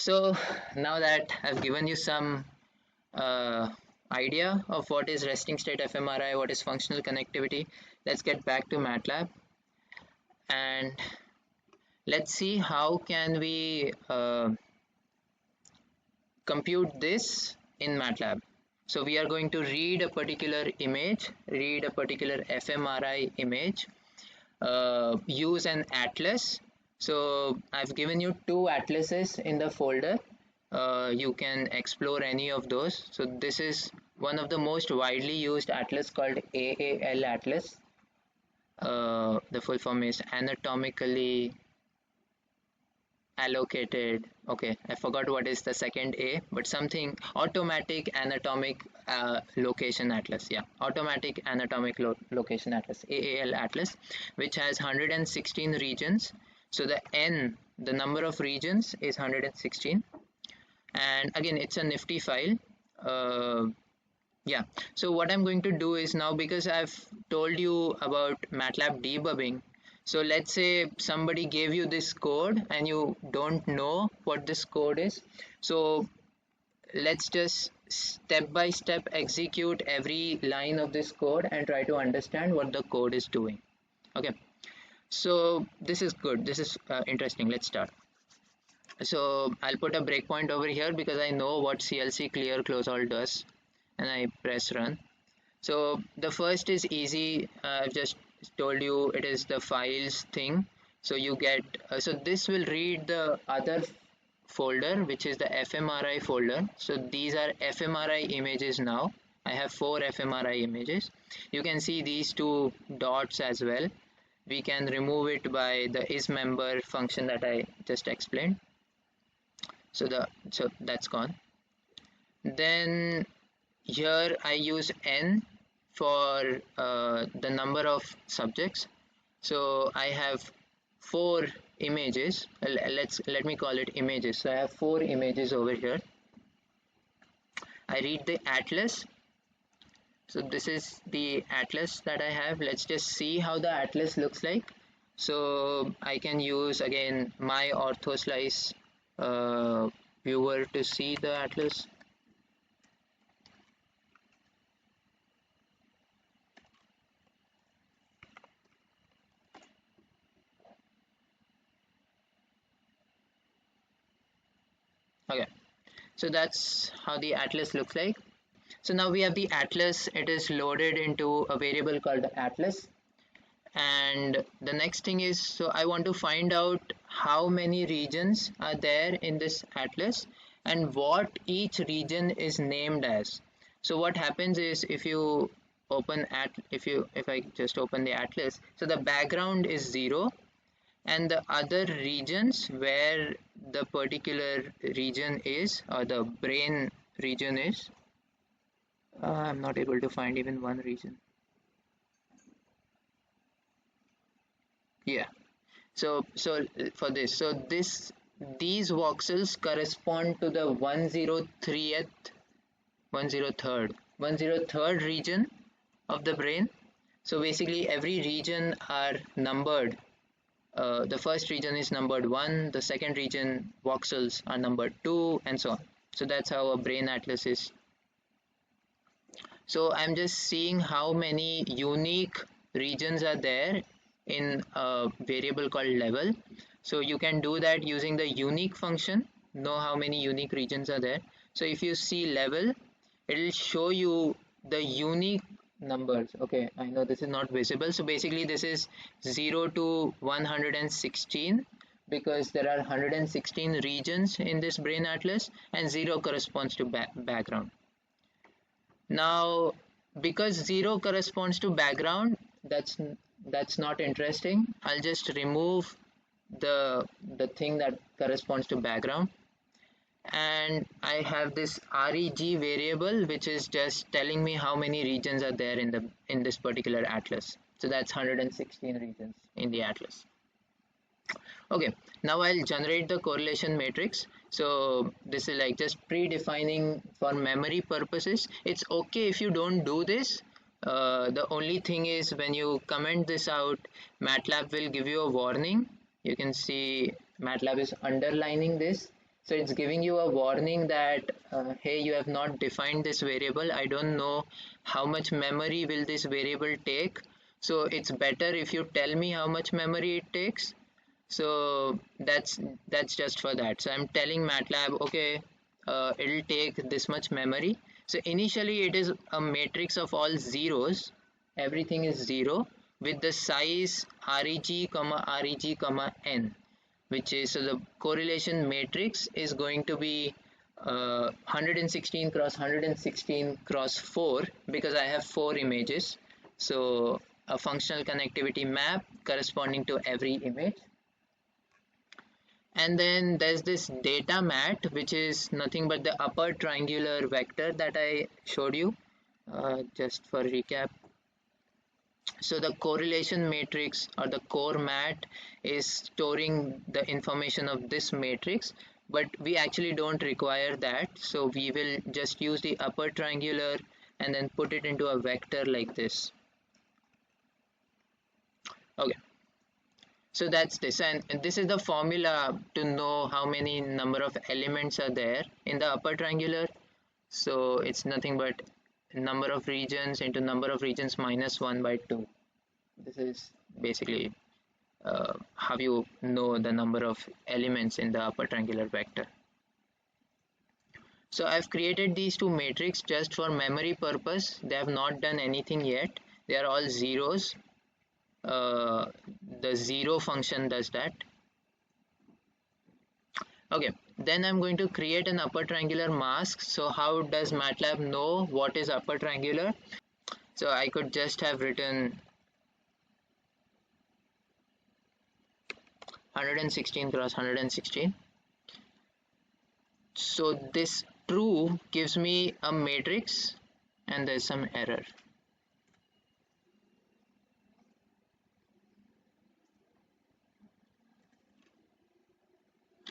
So now that I've given you some idea of what is resting state fMRI, what is functional connectivity, let's get back to MATLAB and let's see how can we compute this in MATLAB. So we are going to read a particular image, read a particular fMRI image, use an atlas. So I've given you two atlases in the folder. You can explore any of those. So this is one of the most widely used atlas called AAL atlas. The full form is anatomically allocated, okay, I forgot what is the second A, but something automatic anatomic location atlas. Yeah, automatic anatomic location atlas, AAL atlas, which has 116 regions. So the N, the number of regions is 116, and again it's a nifty file. Yeah, so what I'm going to do is now, because I've told you about MATLAB debugging, so let's say somebody gave you this code and you don't know what this code is. So let's just step by step execute every line of this code and try to understand what the code is doing. Okay, so this is good. This is interesting. Let's start. So I'll put a breakpoint over here because I know what CLC clear close all does, and I press run. So the first is easy. I've just told you it is the files thing. So you get so this will read the other folder, which is the fMRI folder. So these are fMRI images. Now I have 4 fMRI images. You can see these two dots as well. We can remove it by the isMember function that I just explained. So that's gone. Then here I use n for the number of subjects. So I have 4 images. Let me call it images. So I have 4 images over here. I read the atlas. So this is the atlas that I have. Let's just see how the atlas looks like. So I can use again my orthoslice viewer to see the atlas. Okay, so that's how the atlas looks like. So now we have the atlas. It is loaded into a variable called atlas, and the next thing is, so I want to find out how many regions are there in this atlas and what each region is named as. So what happens is, if you open if I just open the atlas, so the background is 0 and the other regions where the particular region is, or the brain region is, I'm not able to find even one region. Yeah, so for this, so these voxels correspond to the 103rd region of the brain. So basically every region are numbered. The first region is numbered 1, the second region voxels are numbered 2, and so on. So that's how a brain atlas is. So I'm just seeing how many unique regions are there in a variable called level. So you can do that using the unique function, know how many unique regions are there. So if you see level, it will show you the unique numbers. Okay, I know this is not visible. So basically this is 0 to 116, because there are 116 regions in this brain atlas and 0 corresponds to background. Now because 0 corresponds to background, that's not interesting. I'll just remove the thing that corresponds to background, and I have this reg variable which is just telling me how many regions are there in this particular atlas. So that's 116 regions in the atlas. Okay, now I'll generate the correlation matrix. So this is like just predefining for memory purposes. It's okay if you don't do this. The only thing is, when you comment this out, MATLAB will give you a warning. You can see MATLAB is underlining this, So it's giving you a warning that hey, you have not defined this variable. I don't know how much memory will this variable take, so it's better if you tell me how much memory it takes. So that's just for that. So I'm telling MATLAB, okay, it'll take this much memory. So initially it is a matrix of all zeros, everything is zero, with the size reg, n, which is, so the correlation matrix is going to be 116 cross 116 cross 4, because I have 4 images. So a functional connectivity map corresponding to every image. And then there's this data mat, which is nothing but the upper triangular vector that I showed you. Just for recap, so the correlation matrix or the core mat is storing the information of this matrix, but we actually don't require that, so we will just use the upper triangular and then put it into a vector like this. Okay, so that's this, and this is the formula to know how many number of elements are there in the upper triangular. So it's nothing but number of regions into number of regions minus 1 by 2. This is basically how you know the number of elements in the upper triangular vector. So I've created these two matrices just for memory purpose. They have not done anything yet. They are all zeros. The zero function does that. Okay, then I'm going to create an upper triangular mask. So how does MATLAB know what is upper triangular? So I could just have written 116 cross 116. So this true gives me a matrix, and there's some error.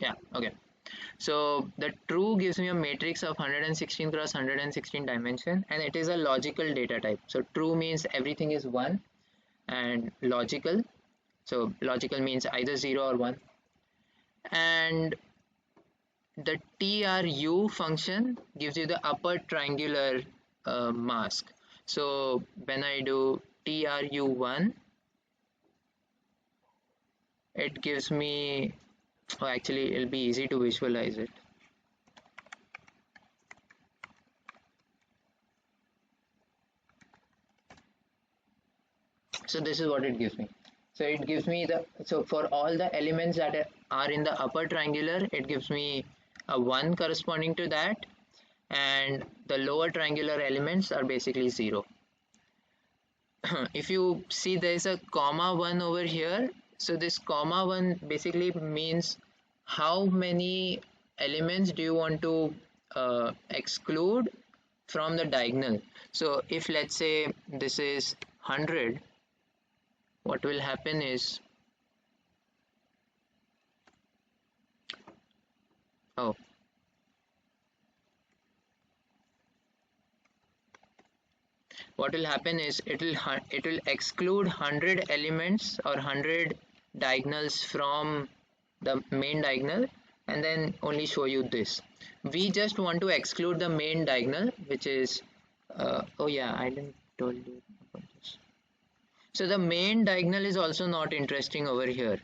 Yeah, okay. So the true gives me a matrix of 116 cross 116 dimension, and it is a logical data type. So true means everything is 1, and logical, so logical means either 0 or 1. And the TRU function gives you the upper triangular mask. So when I do TRU1, it gives me, oh, actually it'll be easy to visualize it. So this is what it gives me. So it gives me the, so for all the elements that are in the upper triangular, it gives me a 1 corresponding to that, and the lower triangular elements are basically 0. If you see, there is a comma 1 over here. So this comma 1 basically means how many elements do you want to exclude from the diagonal. So if let's say this is 100, what will happen is, oh, what will happen is it will exclude 100 elements or 100 diagonals from the main diagonal, and then only show you this. We just want to exclude the main diagonal, which is oh yeah, I didn't told you about this. So the main diagonal is also not interesting over here.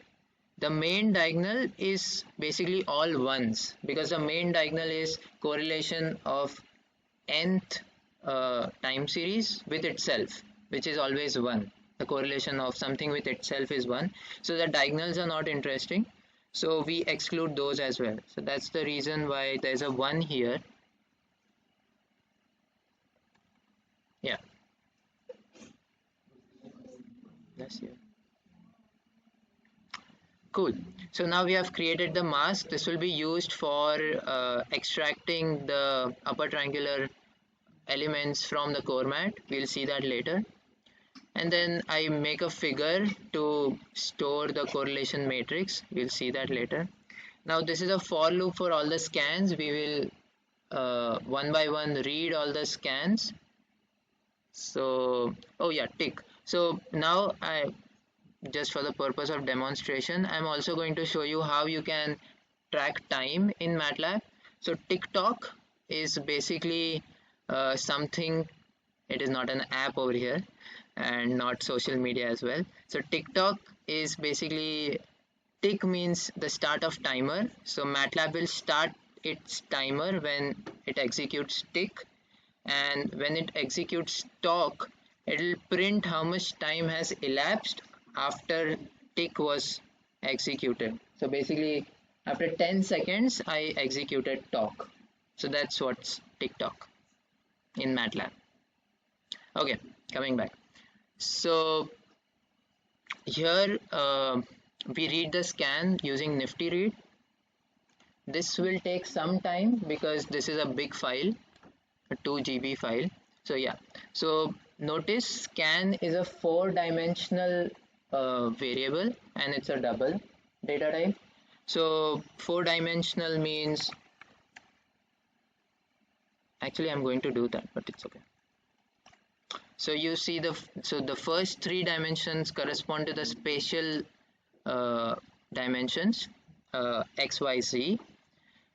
The main diagonal is basically all ones, because the main diagonal is correlation of nth time series with itself, which is always 1. The correlation of something with itself is 1. So the diagonals are not interesting, so we exclude those as well. So that's the reason why there's a 1 here. Yeah, that's here. Cool. So now we have created the mask. This will be used for extracting the upper triangular elements from the core mat. We'll see that later. And then I make a figure to store the correlation matrix. We'll see that later. Now this is a for loop for all the scans. We will one by one read all the scans. So, oh yeah, tick. So now just for the purpose of demonstration, I'm also going to show you how you can track time in MATLAB. So TikTok is basically something, it is not an app over here and not social media as well. So TikTok is basically, tick means the start of timer. So MATLAB will start its timer when it executes tick, and when it executes talk, it will print how much time has elapsed after tick was executed. So basically after 10 seconds I executed talk. So that's what's TikTok in MATLAB. Okay, coming back. So here we read the scan using Nifty Read. This will take some time because this is a big file, a 2 GB file. So yeah, so notice scan is a 4-dimensional variable and it's a double data type. So 4-dimensional means, actually I'm going to do that, but it's okay. So you see the first 3 dimensions correspond to the spatial dimensions x, y, z,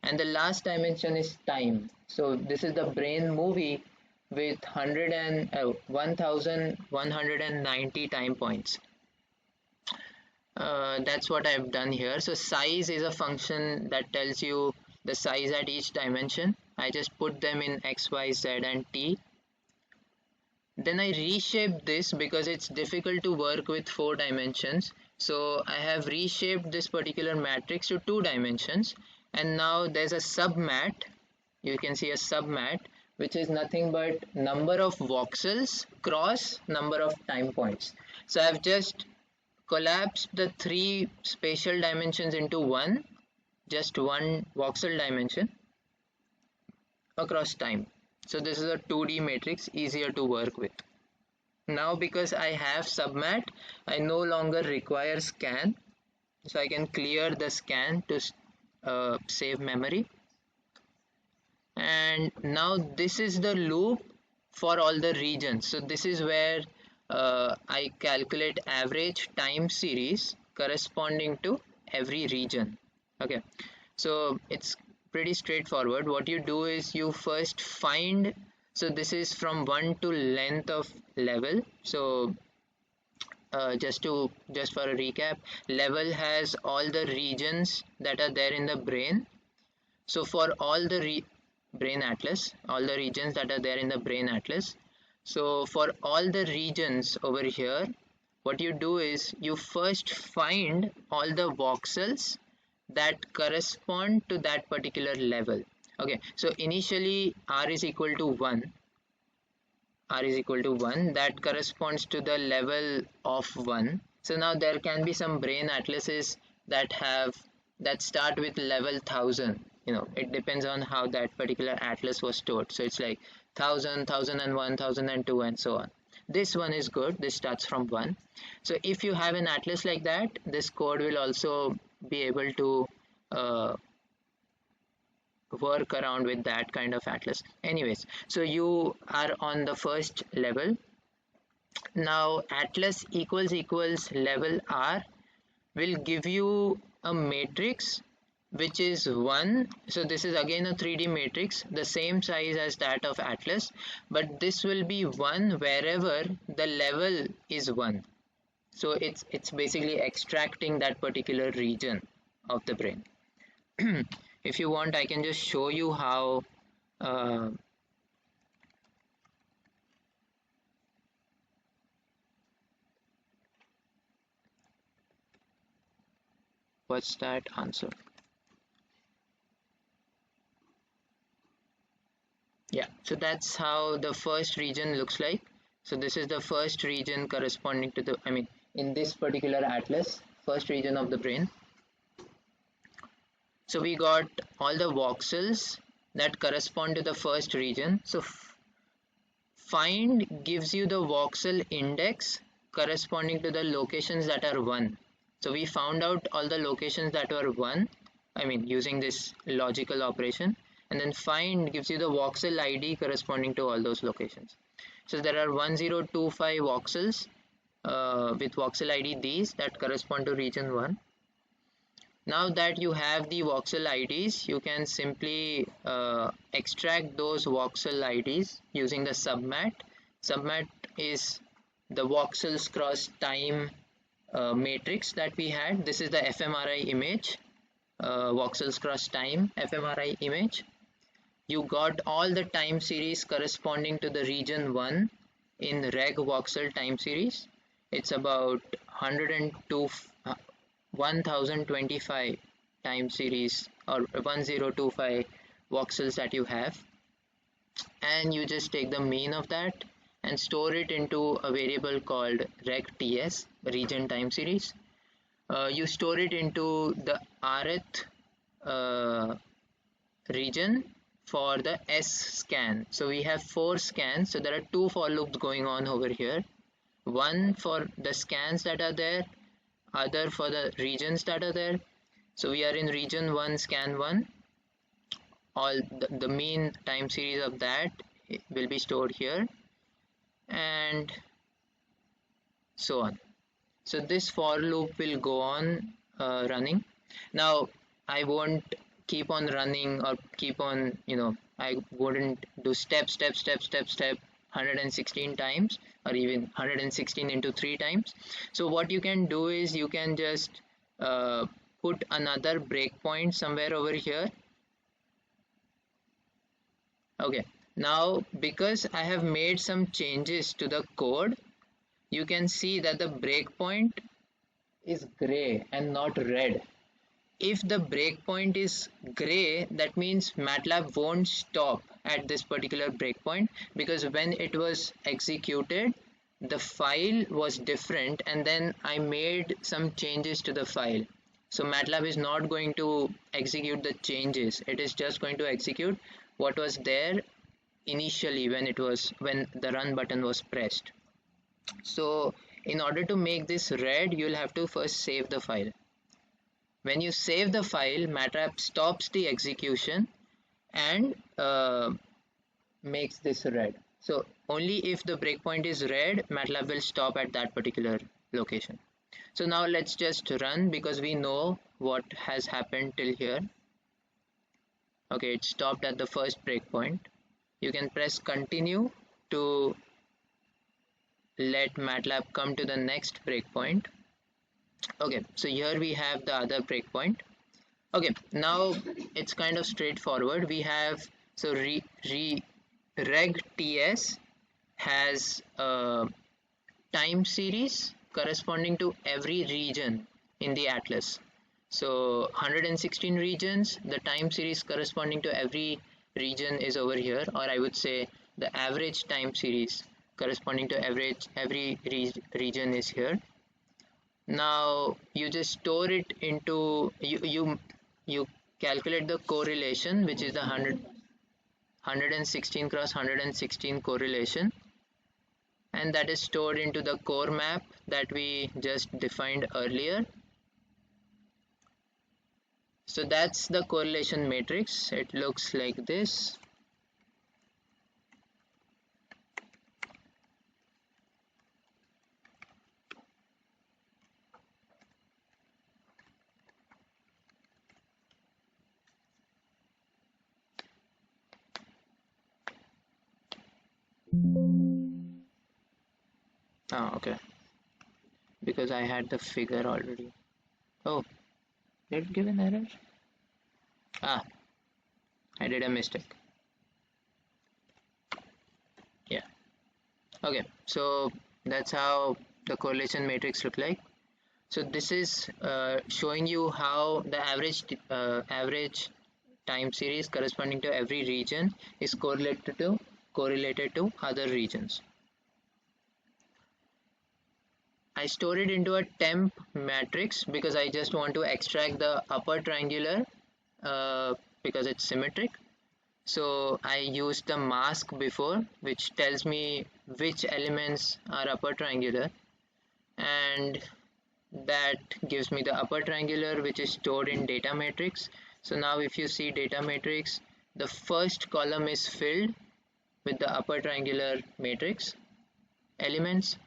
and the last dimension is time. So this is the brain movie with 1190 time points. That's what I've done here. So size is a function that tells you the size at each dimension. I just put them in x, y, z and t. Then I reshaped this because it's difficult to work with 4 dimensions. So I have reshaped this particular matrix to 2 dimensions, and now there's a submat. You can see a submat, which is nothing but number of voxels cross number of time points. So I've just collapsed the 3 spatial dimensions into one, just one voxel dimension across time. So this is a 2D matrix, easier to work with. Now because I have submat, I no longer require scan. So I can clear the scan to save memory. And now this is the loop for all the regions. So this is where I calculate average time series corresponding to every region. Okay, so it's pretty straightforward. What you do is you first find, so this is from 1 to length of level. So just for a recap, level has all the regions that are there in the brain. So for all the brain atlas, all the regions that are there in the brain atlas, so for all the regions over here, what you do is you first find all the voxels that correspond to that particular level. Okay, so initially r is equal to 1. R is equal to 1, that corresponds to the level of 1. So now there can be some brain atlases that start with level 1000. You know, it depends on how that particular atlas was stored. So it's like 1000, 1001, 1002 and so on. This one is good, this starts from 1. So if you have an atlas like that, this code will also be able to work around with that kind of atlas. Anyways, so you are on the first level. Now atlas equals level r will give you a matrix which is 1. So this is again a 3D matrix, the same size as that of atlas, but this will be 1 wherever the level is 1. So it's basically extracting that particular region of the brain. If you want, I can just show you how what's that answer? Yeah, so that's how the first region looks like. So this is the first region corresponding to the, I mean, in this particular atlas, first region of the brain. So we got all the voxels that correspond to the first region. So find gives you the voxel index corresponding to the locations that are 1. So we found out all the locations that were 1, I mean using this logical operation, and then find gives you the voxel ID corresponding to all those locations. So there are 1025 voxels with voxel ID these that correspond to region 1. Now that you have the voxel IDs, you can simply extract those voxel IDs using the submat. Submat is the voxels cross time matrix that we had. This is the fMRI image, voxels cross time fMRI image. You got all the time series corresponding to the region 1 in reg voxel time series. It's about 102 1025 time series or 1025 voxels that you have, and you just take the mean of that and store it into a variable called reg_ts, region time series. You store it into the rth region for the S scan. So we have 4 scans, so there are 2 for loops going on over here. One for the scans that are there, other for the regions that are there. So we are in region 1, scan 1. All the mean time series of that will be stored here, and so on. So this for loop will go on running. Now I won't keep on running or keep on, I wouldn't do step 116 times, or even 116 into 3 times. So what you can do is you can just put another breakpoint somewhere over here. Okay, now because I have made some changes to the code, you can see that the breakpoint is gray and not red. If the breakpoint is gray, that means MATLAB won't stop at this particular breakpoint, because when it was executed, the file was different and then I made some changes to the file. So MATLAB is not going to execute the changes. It is just going to execute what was there initially when the run button was pressed. So in order to make this red, you'll have to first save the file. When you save the file, MATLAB stops the execution and makes this red. So only if the breakpoint is red, MATLAB will stop at that particular location. So now let's just run, because we know what has happened till here. Okay, it stopped at the first breakpoint. You can press continue to let MATLAB come to the next breakpoint. Okay, so here we have the other breakpoint. Okay, now it's kind of straightforward. We have, so reg_ts has a time series corresponding to every region in the atlas. So 116 regions, the time series corresponding to every region is over here, or I would say the average time series corresponding to every region is here. Now you just store it into, you calculate the correlation, which is the 116 cross 116 correlation, and that is stored into the core map that we just defined earlier. So that's the correlation matrix. It looks like this. Oh, okay. Because I had the figure already. Oh, did it give an error? Ah, I did a mistake. Yeah. Okay, so that's how the correlation matrix look like. So this is showing you how the average time series corresponding to every region is correlated to other regions. I store it into a temp matrix because I just want to extract the upper triangular because it's symmetric. So I used the mask before, which tells me which elements are upper triangular, and that gives me the upper triangular, which is stored in data matrix. So now if you see data matrix, the first column is filled with the upper triangular matrix elements,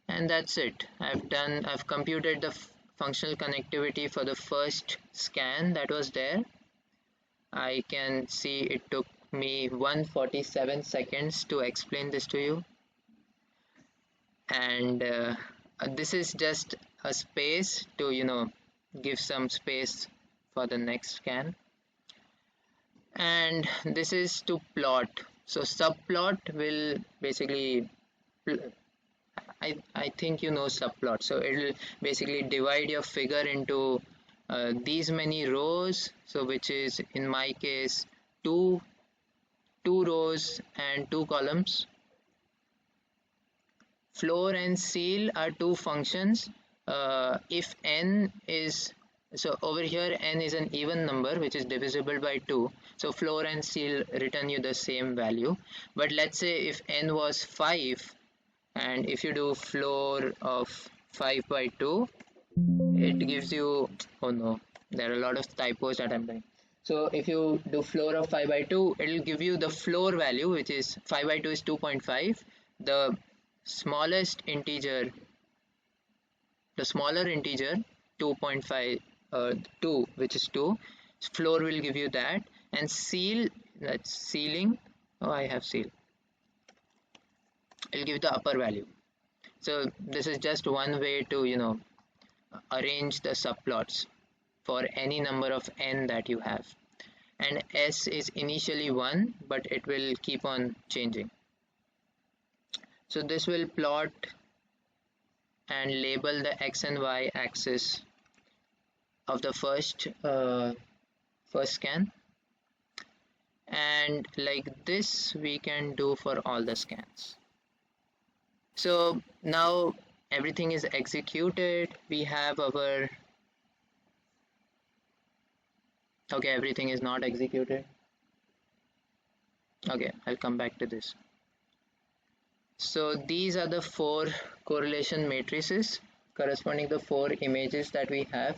and that's it. I've computed the functional connectivity for the first scan that was there. I can see it took me 147 seconds to explain this to you, and this is just a space to give some space for the next scan. And this is to plot. So subplot will basically, I think you know subplot. So it will basically divide your figure into these many rows. So which is in my case two rows and two columns. Floor and seal are two functions. If n is, so over here n is an even number which is divisible by 2, so floor and seal return you the same value. But let's say if n was 5, and if you do floor of 5 by 2, it gives you, oh no, there are a lot of typos that I'm doing. So if you do floor of 5 by 2, it will give you the floor value, which is 5 by 2 is 2.5. The smallest integer, the smaller integer 2.5, 2, which is 2, floor will give you that, and seal, that's sealing, oh I have seal, it will give you the upper value. So this is just one way to arrange the subplots for any number of n that you have, and s is initially 1 but it will keep on changing. So this will plot and label the x and y axis of the first scan, and like this we can do for all the scans. So now everything is executed. We have our, okay, everything is not executed. Okay, I'll come back to this. So these are the 4 correlation matrices corresponding to 4 images that we have.